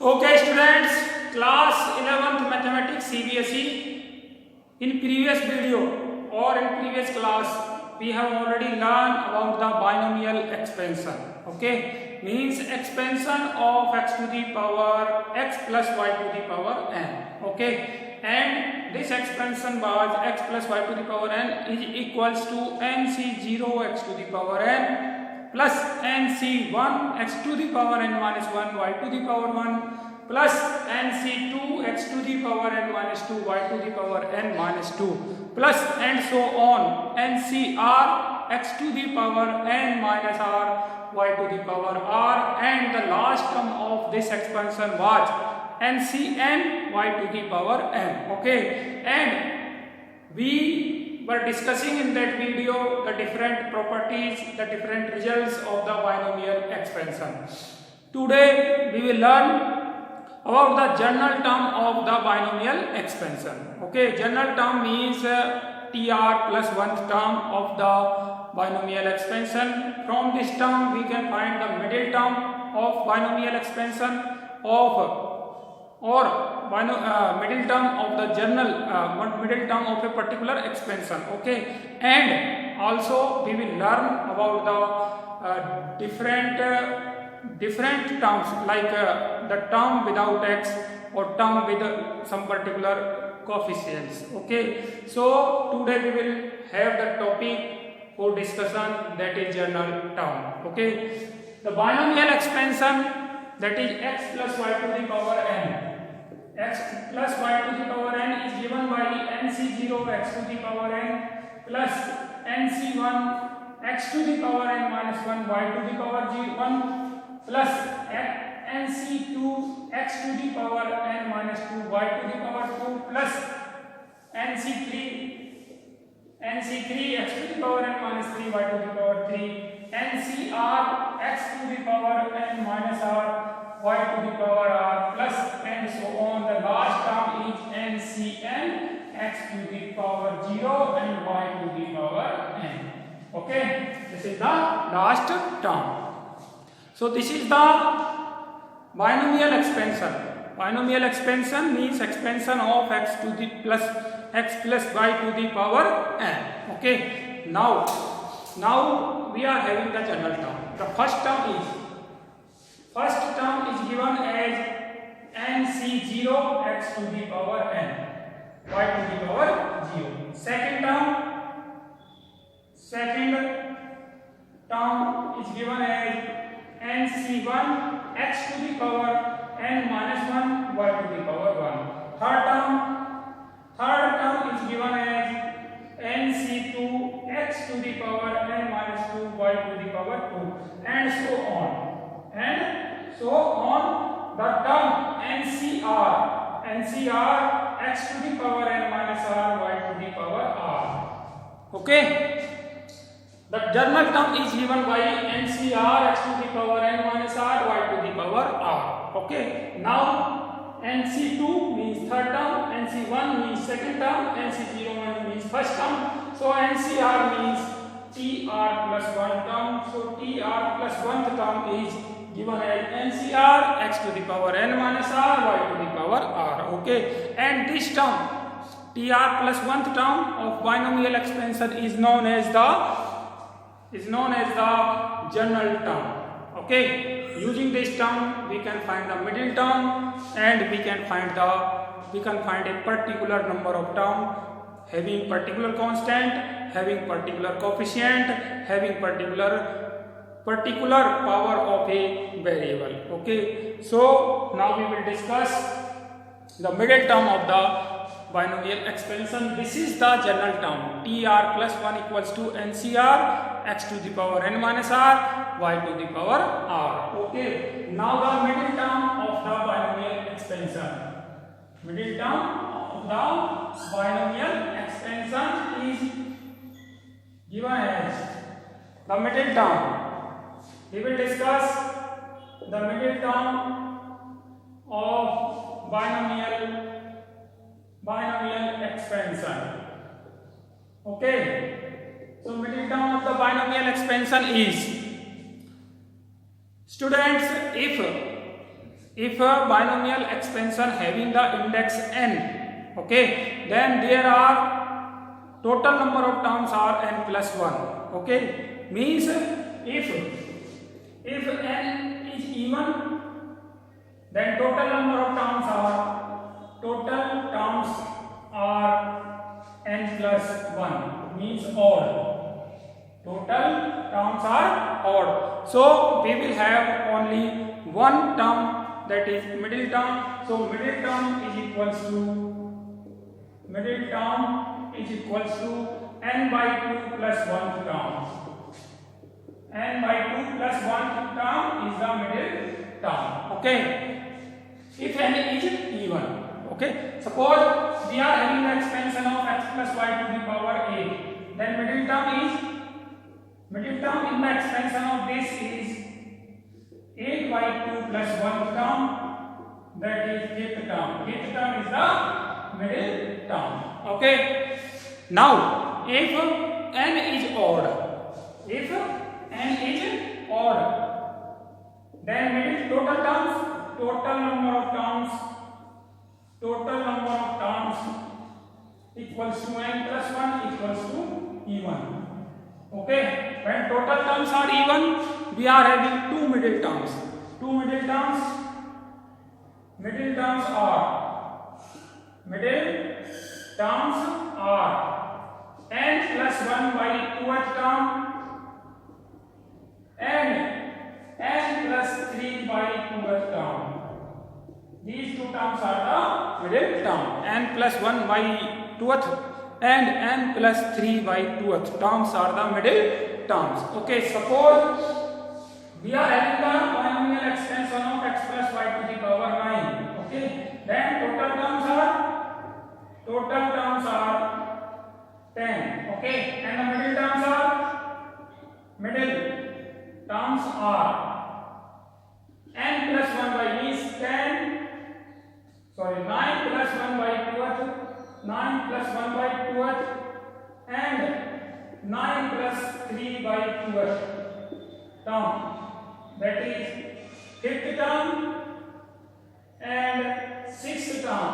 Okay, students, class 11th mathematics CBSE. In previous video or in previous class, we have already learned about the binomial expansion. Okay, means expansion of x to the power x plus y to the power n. Okay, and this expansion was x plus y to the power n is equals to nc0 x to the power n plus nc1 x to the power n minus 1 y to the power 1 plus nc2 x to the power n minus 2 y to the power n minus 2 plus and so on ncr x to the power n minus r y to the power r, and the last term of this expansion was ncn y to the power n. Okay, and we were discussing in that video the different properties, the different results of the binomial expansion. Today we will learn about the general term of the binomial expansion. Okay, general term means TR plus 1th term of the binomial expansion. From this term we can find the middle term of binomial expansion of middle term of the middle term of a particular expansion. Okay, and also we will learn about the different terms like the term without x or term with some particular coefficients. Okay, so today we will have the topic for discussion, that is general term. Okay, the binomial expansion, that is x plus y to the power n. X plus y to the power n is given by nc0 x to the power n plus nc1 x to the power n minus 1 y to the power 1 plus nc2 x to the power n minus 2 y to the power 2 plus nc3 x to the power n minus 3 y to the power 3 ncr x to the power n minus r y to the power r plus and so on. The last term is ncn x to the power 0 and y to the power n. Okay, this is the last term. So this is the binomial expansion. Binomial expansion means expansion of x to the x plus y to the power n. Okay, now we are having the general term. The first term is given as nc0 x to the power n y to the power 0. Second term is given as nc1 x to the power n minus 1 y to the power 1. Third term is given as nc2 x to the power n minus 2 y to the power 2 and so on. The term ncr x to the power n minus r y to the power r. Okay, the general term is given by ncr x to the power n minus r y to the power r. Okay, now nc2 means third term, nc1 means second term, nc0 means first term. So ncr means tr plus 1 term. So tr plus 1th term is given as ncr x to the power n minus r y to the power r. Okay, and this term tr plus 1th term of binomial expansion is known as the general term. Okay, using this term we can find the middle term and we can find a particular number of term having particular constant, having particular coefficient, having particular power of a variable. Okay, so now we will discuss the middle term of the binomial expansion. This is the general term tr plus 1 equals to ncr x to the power n minus r y to the power r. Okay, now the middle term of the binomial expansion. Middle term of the binomial expansion is given as the middle term. We will discuss the middle term of binomial expansion. Okay, so middle term of the binomial expansion is, students, if if a binomial expansion having the index n, okay, then there are total number of terms are n plus 1, okay, means if n is even, then total number of terms are n plus 1, means odd. Total terms are odd. So we will have only one term, that is middle term. So middle term is equals to n by 2 plus 1 term. N by 2 plus 1 term is the middle term. Okay. If n is even. Okay. Suppose we are having the expansion of x plus y to the power 8. Then middle term in the expansion of this is 8 by 2 plus 1 term, that is fifth term. Fifth term is the middle term. Okay. Now, if n is odd, then middle total number of terms equals to n plus 1 equals to even. Okay, when total terms are even, we are having two middle terms. Middle terms are n plus 1 by 2th term and n plus 3 by 2th term. These two terms are the middle term. N plus 1 by 2th and n plus 3 by 2th terms are the middle terms. Okay, suppose we are having the binomial expansion of x plus y to the power 9. Okay, then total terms are 10. Okay, and the middle terms are n plus 1 by is 9 plus 1 by 2th, 9 plus 1 by 2th and 9 plus 3 by 2th term, that is 5th term and 6th term.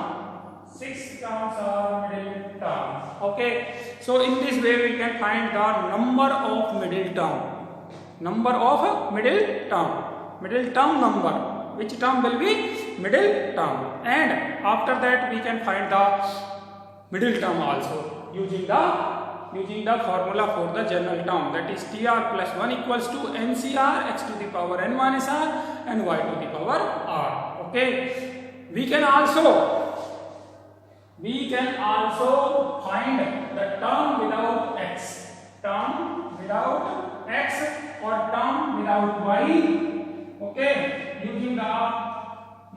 6 terms are middle term. Okay, so in this way we can find the number of middle term number, which term will be middle term, and after that we can find the middle term also using the formula for the general term, that is TR plus 1 equals to NCR x to the power n minus r and y to the power r. Okay, we can also find the term without x or term without y. Okay, using the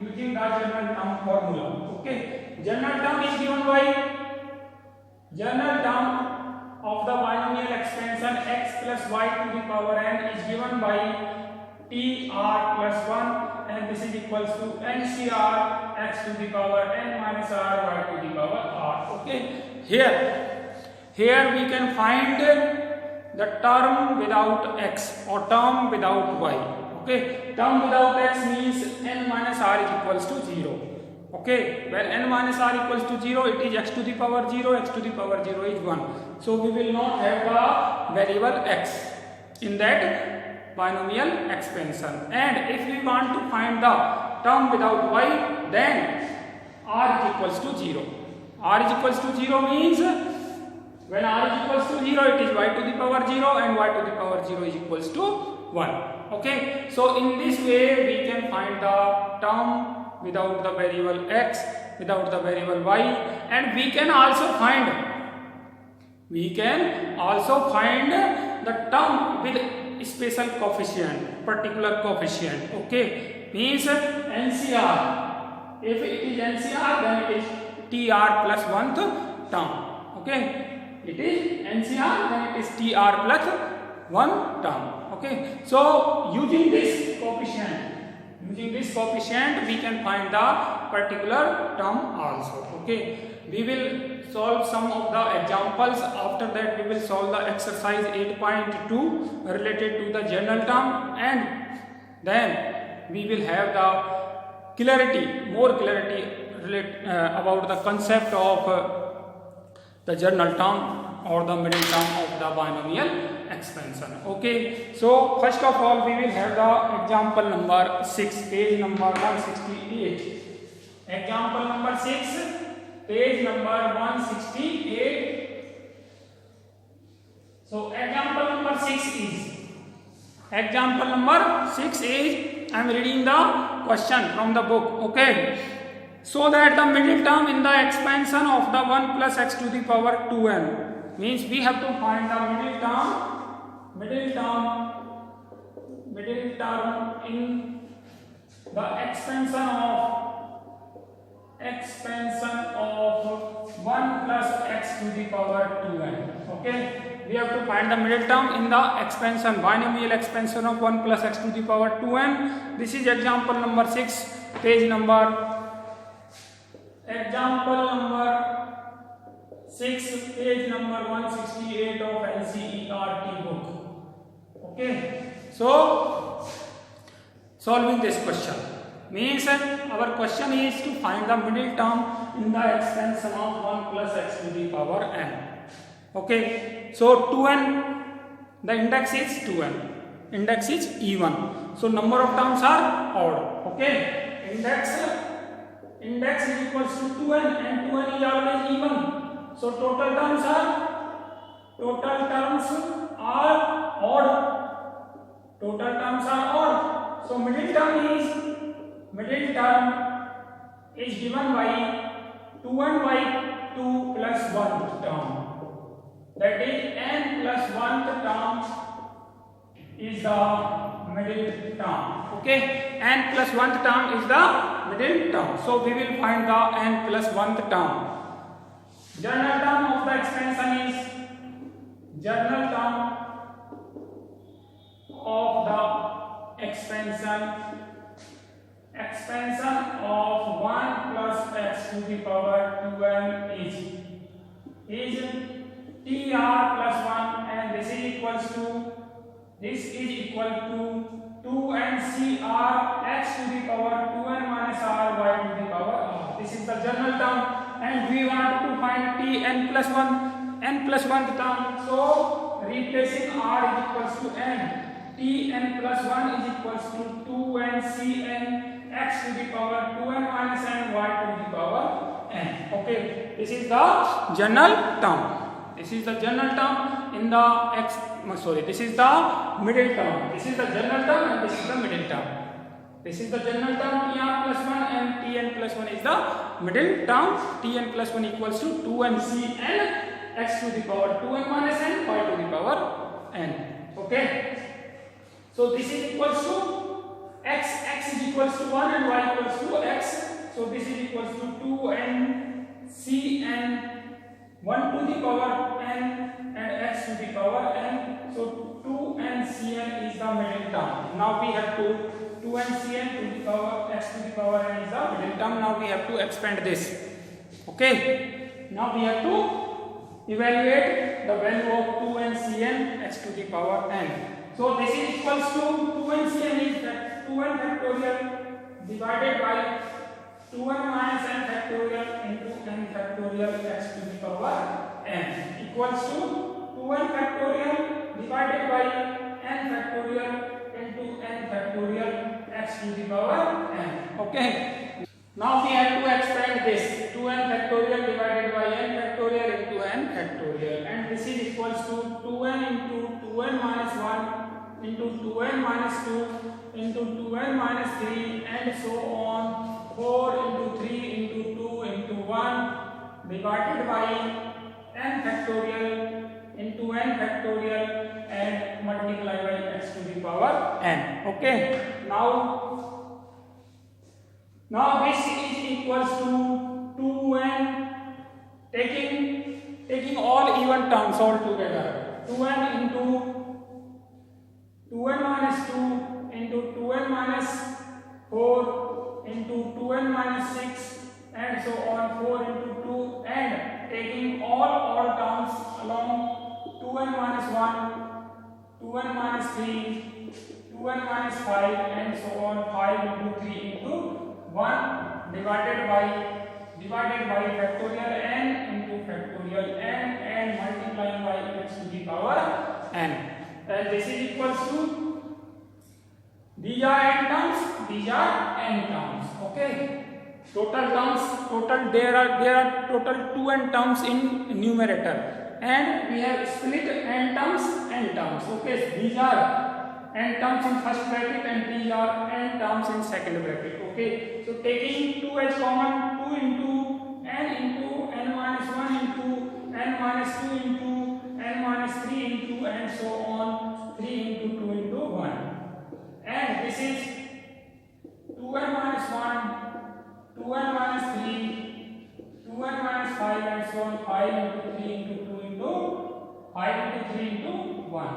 general term formula. Okay, general term is given by general term of the binomial expansion x plus y to the power n is given by TR plus 1, and this is equals to NCR x to the power n minus r y to the power r. Okay, here we can find the term without x or term without y. Okay, term without x means n minus r is equals to 0. Okay, when n minus r equals to 0, it is x to the power 0, x to the power 0 is 1. So we will not have the variable x in that binomial expansion. And if we want to find the term without y, then r is equals to 0. R is equals to 0 means when r is equals to 0, it is y to the power 0 and y to the power 0 is equals to 1. Okay, so in this way we can find the term without the variable x, without the variable y, and we can also find the term with special coefficient, particular coefficient. Okay, means NCR. If it is NCR, then it is TR plus 1th term. Okay, it is NCR, then it is TR plus 1 term. Okay, so using this coefficient we can find the particular term also. Okay, we will solve some of the examples. After that we will solve the exercise 8.2 related to the general term, and then we will have the more clarity about the concept of the general term or the middle term of the binomial expansion. Okay, so first of all we will have the example number 6, page number 168. Example number 6, page number 168. So example number 6 is I am reading the question from the book. Okay, so that the middle term in the expansion of the 1 plus x to the power 2n, means we have to find the middle term in the expansion of 1 plus x to the power 2n. Okay, we have to find the middle term in the expansion, binomial expansion of 1 plus x to the power 2n. This is example number 6, page number 168 of NCERT book. Okay, so solving this question means our question is to find the middle term in the expansion of 1 plus x to the power n. Okay, so 2n, the index is 2n, index is even, so number of terms are odd. Okay, index is equals to 2n and 2n is always even, so total terms are odd. So middle term is given by 2n by 2 plus 1 term, that is n plus 1th term is the middle term. Okay, n plus 1th term is the middle term, so we will find the n plus 1th term. General term of the expansion is expansion of 1 plus x to the power 2n is tr plus 1, and this is equal to 2n cr x to the power 2n minus r y to the power r. This is the general term, and we want to find t n plus 1th term, so replacing r is equals to n, t n plus 1 is equals to 2n cn x to the power 2n minus n y to the power n. Okay, this is the general term. This is the general term in the this is the middle term. This is the general term and this is the middle term. This is the general term tr plus 1 and tn plus 1 is the middle term. Tn plus 1 equals to 2n cn x to the power 2n minus n y to the power n. Okay, so this is equals to x is equals to 1 and y equals to x, so this is equals to 2n cn 1 to the power n and x to the power n, so 2n cn is the middle term. Now we have to 2n cn to the power x to the power n is the middle term. Now we have to expand this. Okay, now we have to evaluate the value of 2n cn x to the power n. So this is equals to 2n cn is that 2n factorial divided by 2n minus n factorial into n factorial x to the power n equals to 2n factorial divided by n factorial into n factorial x to the power n. Okay, now we have to expand this 2n factorial divided by n factorial into n factorial, and this is equals to 2n into 2n minus 1 into 2n minus 2 into 2n minus 3 and so on, 4 into 3 into 2 into 1 divided by n factorial into n factorial and multiply by x to the power n. Okay, now this is equals to 2n, taking all even terms all together, 2n into 2n minus 2 into 2n minus 4 into 2n minus 6 and so on, 4 into 2, and taking all terms along 2n minus 1, 2n minus 3, 2n minus 5 and so on, 5 into 3 into 1 divided by factorial n into factorial n and multiplying by x to the power n, and this is equals to, these are n terms, these are n terms. Okay, total terms, there are total 2n terms in numerator, and we have split n terms. Okay, these are n terms in first bracket and these are n terms in second bracket. Okay, so taking 2 as common, 2 into n minus 1 into n minus 2 into n minus 3 into and so on, 3 into 2 into 1, and this is 2n minus 1, 2n minus 3, 2n minus 5 and so on, 5 into 3 into 2 into 5 into 3 into 1,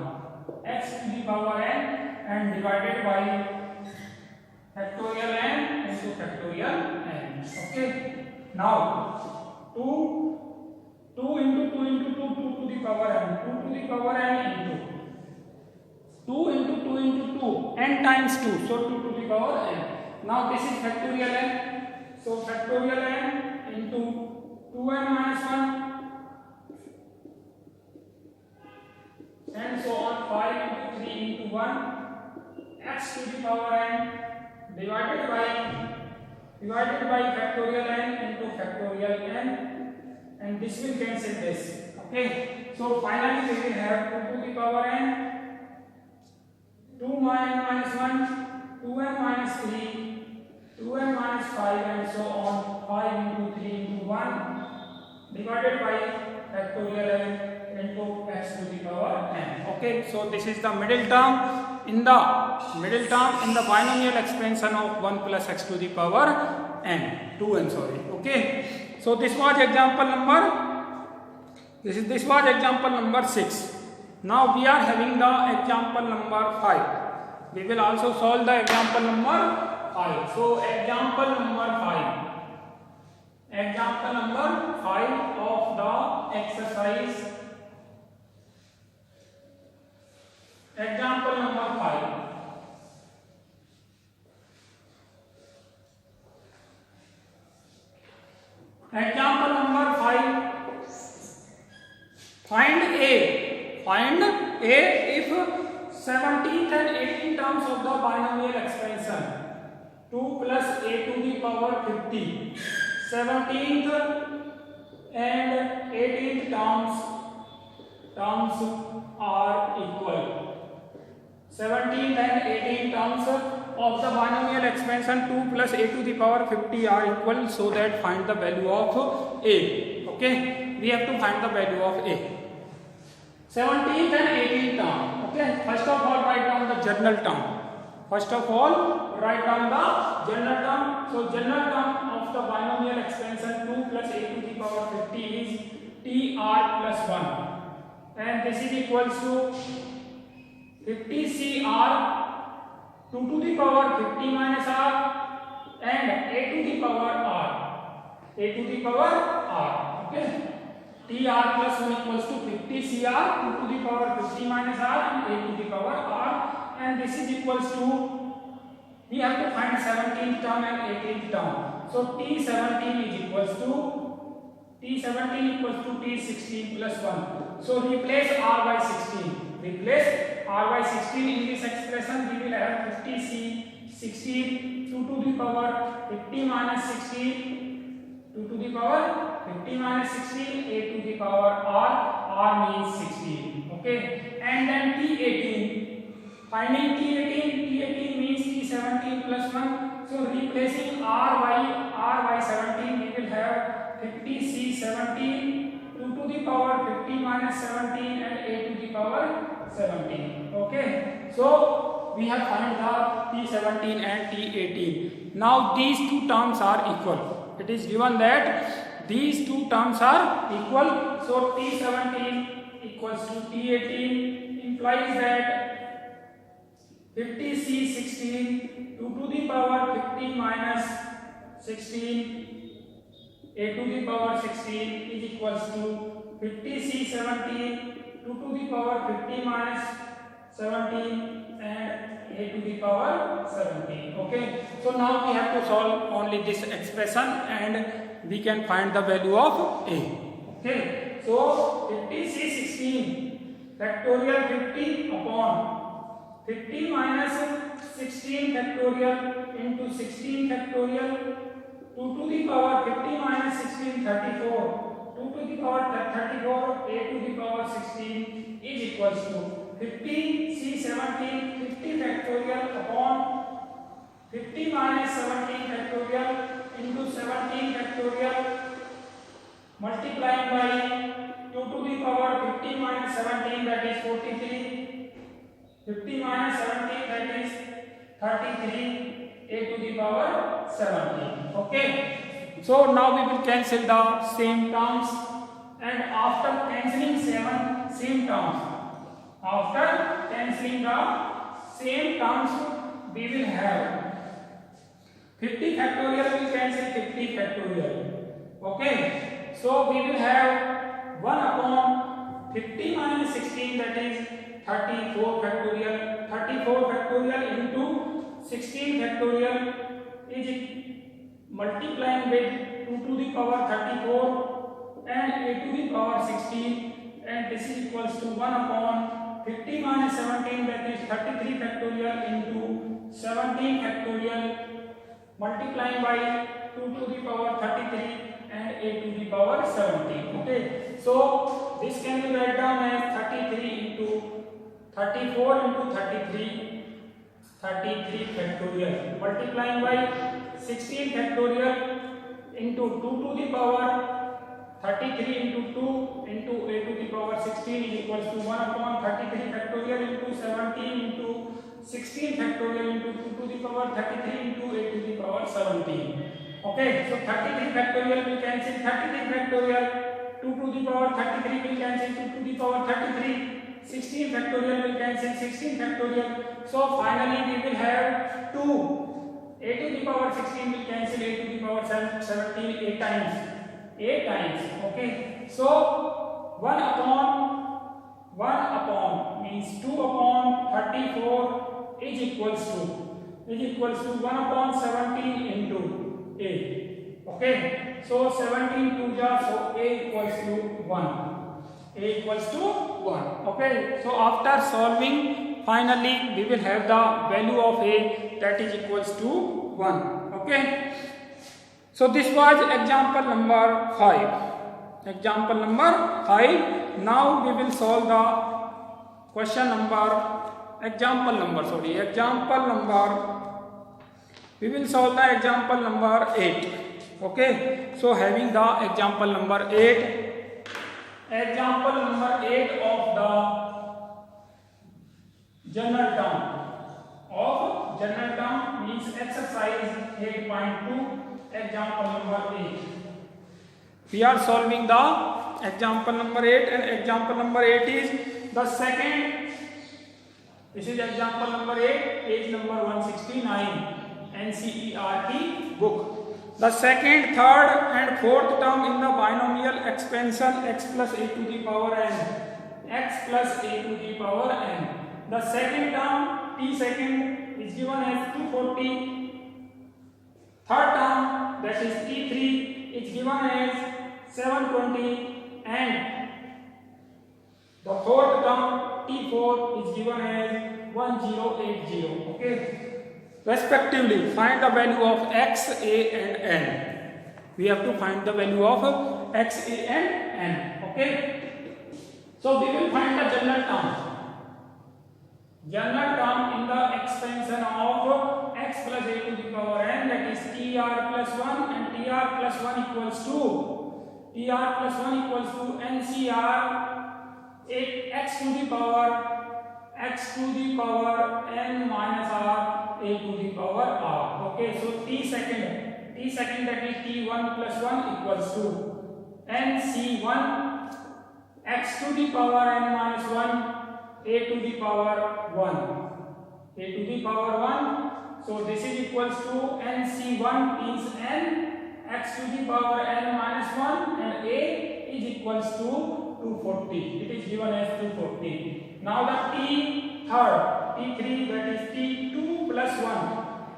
x to the power n, and divided by factorial n into factorial n. Okay, now 2 into 2 into 2, 2 to the power n, 2 to the power n into 2 into 2 into 2, n times 2, so 2 to the power n. Now this is factorial n, so factorial n into 2n minus 1 and so on, 5 into 3 into 1, x to the power n divided by factorial n into factorial n, and this will cancel this. Okay, so finally we will have 2 to the power n, 2n minus 1, 2n minus 3, 2n minus 5 and so on, 5 into 3 into 1 divided by factorial n into x to the power n. Okay, so this is the middle term in the binomial expansion of 1 plus x to the power n, 2n, sorry. Okay, so this was example number 6. Now we are having the example number 5. We will also solve the example number 5. So example number 5 of the exercise. Example number 5. Example number 5. Find A if 17th and 18th terms of the binomial expansion 2 plus a to the power 50, 17th and 18th terms are equal. 17th and 18th terms of the binomial expansion 2 plus a to the power 50 are equal, so that find the value of a. Okay, we have to find the value of a. 17th and 18th term. Okay, first of all write down the general term. So general term of the binomial expansion 2 plus a to the power 50 is tr plus 1, and this is equals to 50cr 2 to the power 50 minus r and a to the power r. Okay, tr plus 1 equals to 50cr 2 to the power 50 minus r and a to the power r, and this is equals to, we have to find 17th term and 18th term. So t17 is equals to t16 plus 1. So replace r by 16. In this expression we will have 50c16 2 to the power 50 minus 16 2 to the power 50 minus 16 a to the power r means 16. Okay, and then t18, finding t18 means t17 plus 1. So replacing r by 17 we will have 50c17 2 to the power 50 minus 17 and a to the power 17. Okay, so we have found the t17 and t18. Now these two terms are equal. It is given that these two terms are equal, so t17 equals to t18 implies that 50c16 2 to the power 50 minus 16 a to the power 16 is equals to 50c17 2 to the power 50 minus 17 and a to the power 17. Okay, so now we have to solve only this expression and we can find the value of a. Okay, so 50c16 factorial 50 upon 50 minus 16 factorial into 16 factorial 2 to the power 50 minus 16 34, 2 to the power 34 a to the power 16 is equals to 50 c17 50 factorial upon 50 minus 17 factorial into 17 factorial multiplying by 2 to the power 50 minus 17 that is 43, 50 minus 17 that is 33 a to the power 17. Okay, so now we will cancel the same terms, and after cancelling same terms, we will have 50 factorial will cancel 50 factorial. Okay, so we will have 1 upon 50 minus 16 that is 34 factorial, 34 factorial into 16 factorial is multiplying with 2 to the power 34 and a to the power 16, and this is equals to 1 upon 50 minus 17 that is 33 factorial into 17 factorial multiplying by 2 to the power 33 and a to the power 17. Okay, so this can be written down as 33 into 34 into 33 factorial multiplying by 16 factorial into 2 to the power 33 into 2 into a to the power 16 is equals to 1 upon 33 factorial into 17 into 16 factorial into 2 to the power 33 into a to the power 17. Okay, so 33 factorial will cancel 33 factorial, 2 to the power 33 will cancel 2 to the power 33, 16 factorial will cancel 16 factorial. So finally we will have 2. A to the power 16 will cancel a to the power 17 8 times. 8 times. Okay. So 1 upon means 2 upon 34 is equals to 1 upon 17 into a. Okay. So 17 to ja, so a equals to 1. A equals to 1. Okay, so after solving, finally we will have the value of a, that is equals to 1. Okay, so this was example number 5. Example number 5. Now we will solve the question number, we will solve the example number 8. Okay, so having the example number 8. Example number 8 of the general term means exercise 8.2. Example number 8. We are solving the example number 8, and example number 8 is the second. This is example number 8, page number 169, NCERT book. The second, third and fourth term in the binomial expansion x plus a to the power n. The second term t second is given as 240. Third term, that is t3, is given as 720, and the fourth term t4 is given as 1080. Okay. Respectively, find the value of x, a and n. We have to find the value of x, a and n. Okay. So we will find the general term. General term in the expansion of x plus a to the power n, that is tr plus 1 and tr plus 1 equals to ncr x to the power n minus r a to the power r. Okay, so t second that is t1 plus 1 equals to nc1 x to the power n minus 1 a to the power 1. So this is equals to nc1 is n x to the power n minus 1 and a is equals to 240. It is given as 240. Now the t third T3 that is T2 plus 1.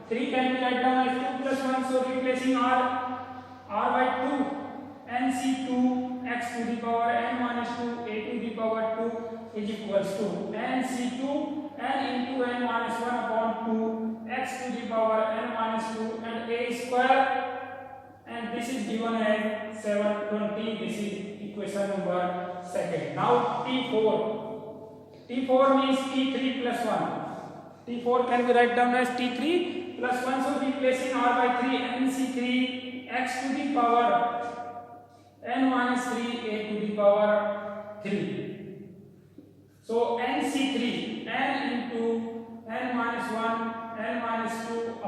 3 can be written down as 2 plus 1, so replacing r by 2, nc2 x to the power n minus 2 a to the power 2 is equals to nc2 n into n minus 1 upon 2 x to the power n minus 2 and a square, and this is given as 720. This is equation number 2. Now T4 means T3 plus 1. T4 can be written down as T3 plus 1, so replacing r by 3 nc3 x to the power n minus 3 a to the power 3. So nc3 n into n minus 1 n minus 2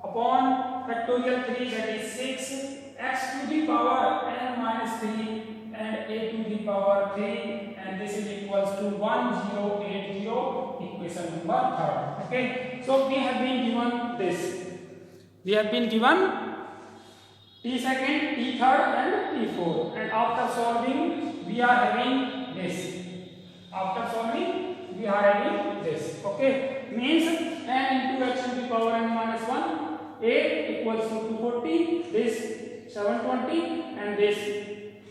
upon factorial 3 that is 6 x to the power n minus 3 and a to the power 3, and this is equals to 1080, equation number 3. Okay, so we have been given this. We have been given T second, T third and T4, and after solving we are having this. After solving we are having this. Okay, means n into x to the power n minus 1 a equals to 240, this 720 and this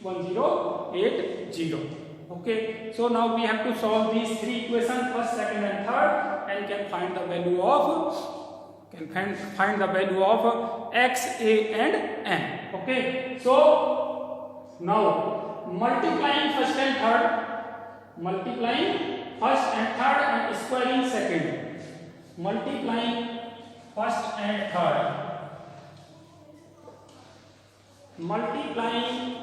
1080. Okay, so now we have to solve these three equations, first, second and third, and can find the value of x, a and n. Okay, so now multiplying first and third and squaring second. Multiplying first and third. Multiplying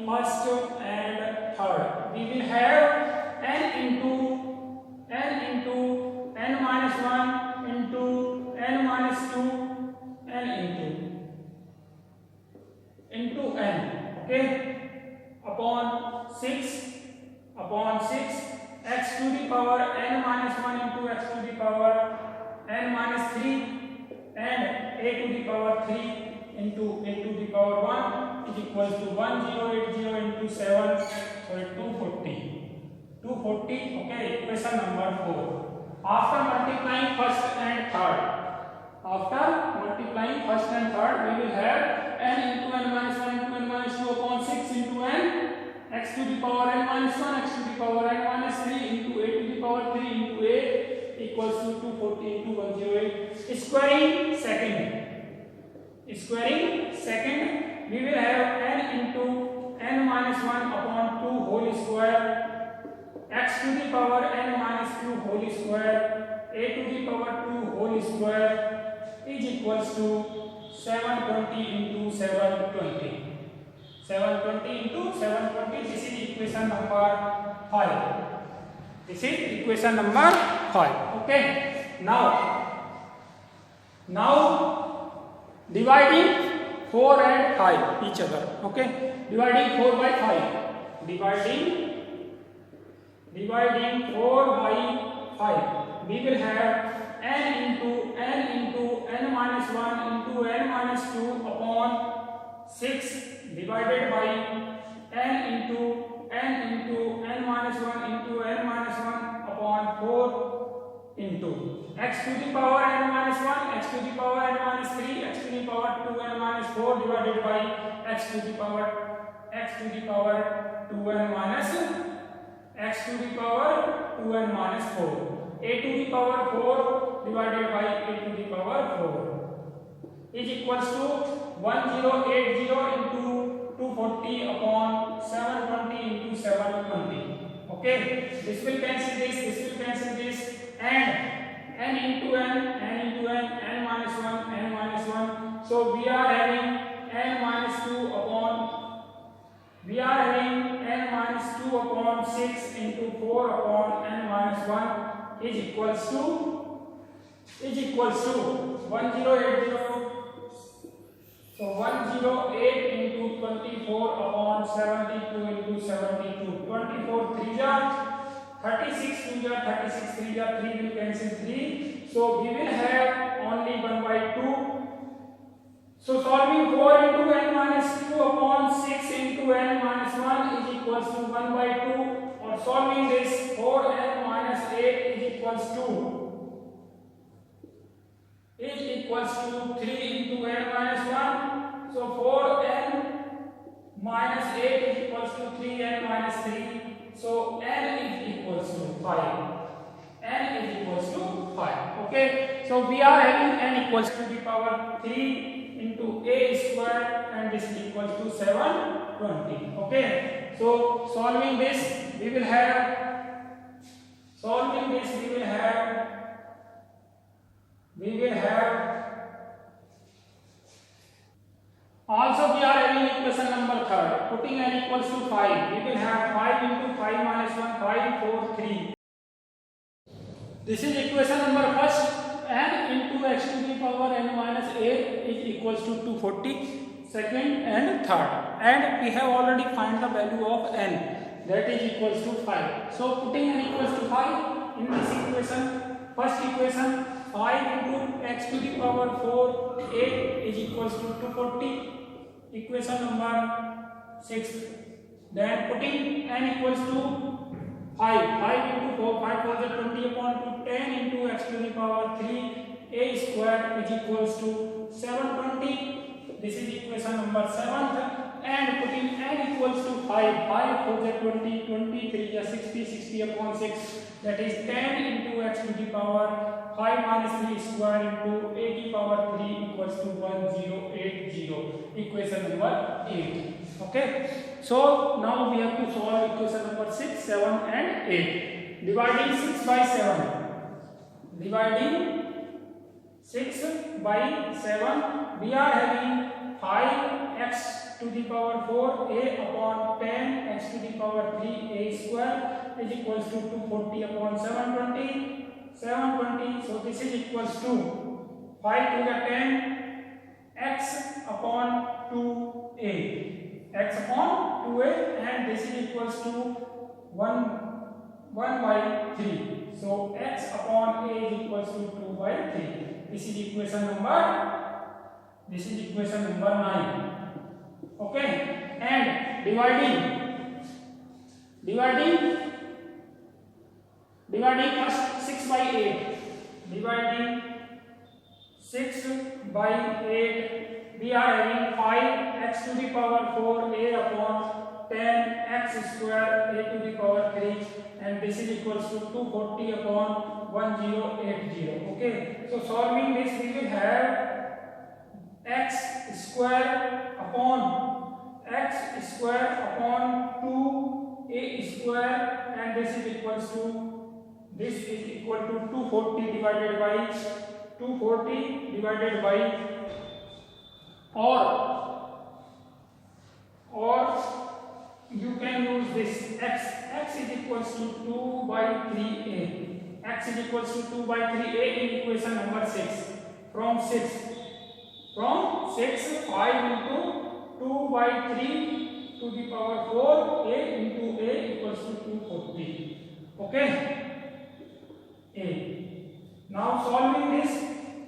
first and third, we will have n into n minus 1 into n minus 2 n into n. Okay, upon 6 x to the power n minus 1 into x to the power n minus 3 and a to the power 3 into a to the power 1 is equals to 1080 into 7, so 240. Okay, equation number 4. After multiplying first and third, we will have n into n minus 1 into n minus 2 upon 6 into n x to the power n minus 1 x to the power n minus 3 into a to the power 3 into a equals to 240 into 108. Squaring second, we will have n into n minus 1 upon 2 whole square x to the power n minus 2 whole square a to the power 2 whole square is equals to 720 into 720. 720 into 720. This is equation number 5. Okay, now dividing 4 and 5 each other. Okay, dividing 4 by 5. Dividing 4 by 5. We will have n into n minus 1 into n minus 2 upon 6 divided by n into n minus 1 into n minus 1 upon 4 into x to the power n minus 1, x to the power n minus 3, x to the power 2 n minus 4 divided by x to the power 2 n minus x to the power 2 n minus 4, a to the power 4 divided by a to the power 4 is equals to 1080 into 240 upon 720 into 720. Okay, this will cancel this, and n into n minus 1. So we are having n minus 2 upon 6 into 4 upon n minus 1 is equals to 1080. So 108 into 24 upon 72 into 72. 24 3 jar, 36 2 jar, 36 3 jar, 3 will cancel 3. So we will have only 1 by 2. So solving 4 into n minus 2 upon 6 into n minus 1 is equals to 1 by 2 for solving this, 4n minus 8 is equals to 3 into n minus 1. So 4n minus 8 is equals to 3n minus 3. So n is equals to 5. N is equals to 5. Okay. So we are having n equals to the power 3 into a square, and this is equals to 720. Okay. So solving this, we will have also we are having equation number 3rd. Putting n equals to 5, we will have 5 into 5 minus 1, 5, 4, 3. This is equation number 1st. N into x to the power n minus 8 is equals to 240. Second and third. And we have already find the value of n, that is equals to 5. So putting n equals to 5 in this equation, first equation, 5 into x to the power 4 8 is equals to 240. Equation number 6. Then putting n equals to 5 into 4, 5 4 is 20 upon 2, 10 into x to the power 3 a square is equals to 720. This is equation number 7th. And putting n equals to 5 4 is 20, 23 is 60, 60 upon 6, that is 10 into x to the power 5 minus 3 square into a to the power 3 equals to 1080. Equation number 8. Okay. So now we have to solve equation number 6, 7 and 8. Dividing 6 by 7. Dividing 6 by 7, we are having 5x to the power 4 a upon 10 x to the power 3 a square is equals to 240 upon 720. So this is equals to 5 to the 10 x upon 2a, x upon 2a, and this is equals to 1 by 3. So x upon a is equals to 2 by 3. This is equation number 9. Okay. And dividing first 6 by 8. Dividing 6 by 8, we are having 5x to the power 4 a upon 10 x square a to the power 3, and this is equals to 240 upon 1080. Okay. So solving this, we will have x square upon 2 a square, and this is equal to 240 divided by or you can use this x is equals to 2 by 3a. X is equals to 2 by 3a in equation number 6. From 6 5 into 2 by 3 to the power 4 a into a equals to 240. Okay. A. Now solving this,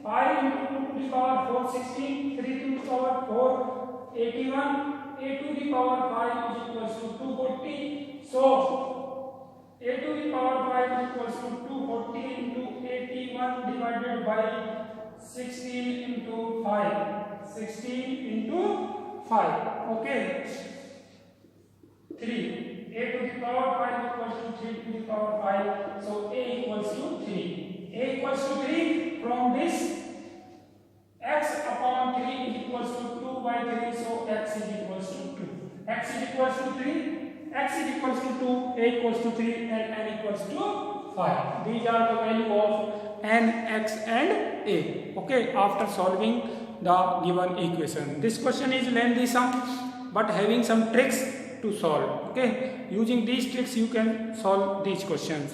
5 into 2 to the power 4 16, 3 to the power 4 81, a to the power 5 is equals to 240. So a to the power 5 is equals to 240 into 81 divided by 16 into 5. 16 into 5. Okay. 3. A to the power 5 equals to 3 to the power 5. So a equals to 3. A equals to 3. From this, x upon 3 is equals to 2 by 3. So x is equals to 2. X is equals to 3. X is equals to 2. A equals to 3 and n equals to 5. These are the value of n, x and a. Okay. After solving the given equation. This question is lengthy sum, but having some tricks to solve. Okay. Using these tricks you can solve these questions.